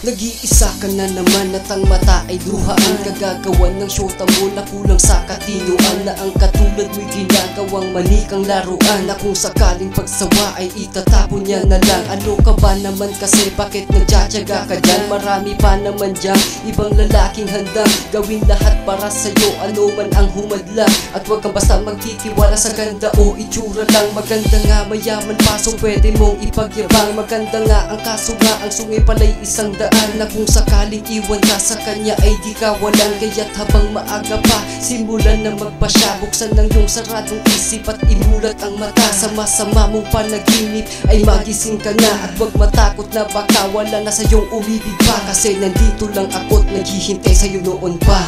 Nag-iisa ka na naman at ang mata ay duhaan. Kagagawan ng syota mo na kulang sa katinuan, na ang katulad mo'y ginagawang malikang laruan, na kung sakaling pagsawa ay itatapon niya na lang. Ano ka ba naman kasi, bakit nagtsatsaga ka dyan? Marami pa naman dyan ibang lalaking handang gawin lahat para sa'yo, ano man ang humadlang. At wag kang basta magtitiwala sa ganda o itsura lang. Maganda nga mayaman pa, so pwede mong ipagyabang. Maganda nga ang kaso nga ang sungay pala'y 100, na kung sakaling iwan ka sa kanya ay di ka walang. Kaya't habang maaga pa, simulan na magpasya. Buksan ng iyong saradong isip at imulat ang mata. Sa masama mong panaginip ay magising ka na, at wag matakot na baka wala na sa iyong umibig pa. Kasi nandito lang ako't naghihintay sa'yo noon pa.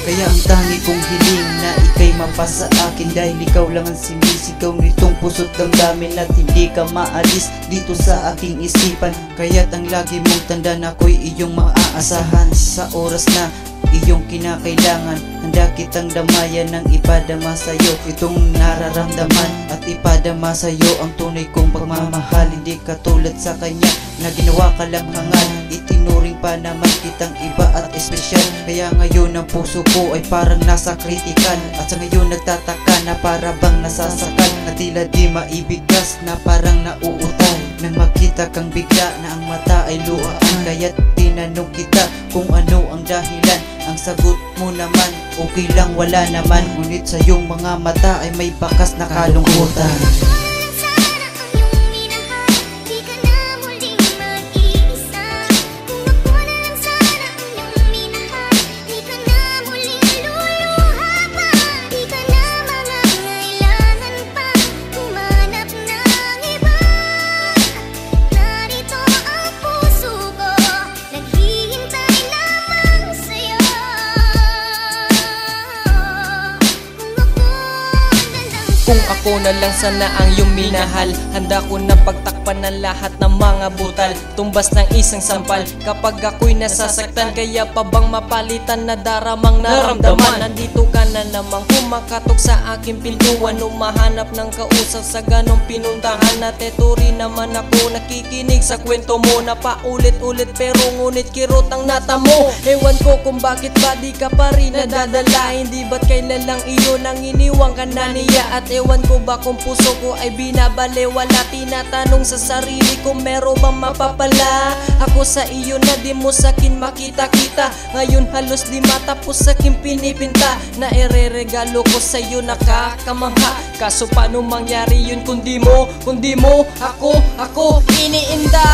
Kaya ang tangi kong hiling na ika'y mapasa akin, dahil ikaw lang ang sinisigaw nitong puso't damdamin, at hindi ka maalis dito sa aking isipan. Kaya't ang lagi mong tandaan, ako'y iyong maaasahan. Sa oras na iyong kinakailangan, handa kitang damayan ng ipadama sa'yo itong nararamdaman, at ipadama sa'yo ang tunay kong pagmamahal. Hindi katulad sa kanya na ginawa ka lang hangal, itinuring pa naman kitang iba at espesyal. Kaya ngayon ang puso ko ay parang nasa critical, at sa ngayon nagtataka na para bang nasasakal, na tila di maibigkas, na parang nauutay nang makita kang bigla na ang mata ay luhaan. Kaya't tinanong kita kung ano ang dahilan. Ang sagot mo naman, okay lang, wala naman. Ngunit sa iyong mga mata ay may bakas na kalungkutan. Kung ako na lang sana ang iyong minahal, handa ko na pagtakpan ng lahat ng mga butal, tumbas ng isang sampal kapag ako'y nasasaktan. Kaya pa bang mapalitan na daramang naramdaman? Nandito ka na namang kumakatok sa aking pintuan, umahanap ng kausap sa ganong pinuntahan. At eto rin naman ako nakikinig sa kwento mo, na paulit-ulit pero ngunit kirot ang nata mo. Ewan ko kung bakit ba di ka pa rin nadadala, hindi ba't kailan lang iyon ang iniwang ka na niya? At ewan ko ba kung puso ko ay binabalewala, tinatanong sa sarili ko meron bang mapapala ako sa iyo na di mo sakin makita-kita. Ngayon halos di matapos sakin pinipinta, na ireregalo ko sa iyo nakakamangha. Kaso paano mangyari yun kung di mo ako iniinda?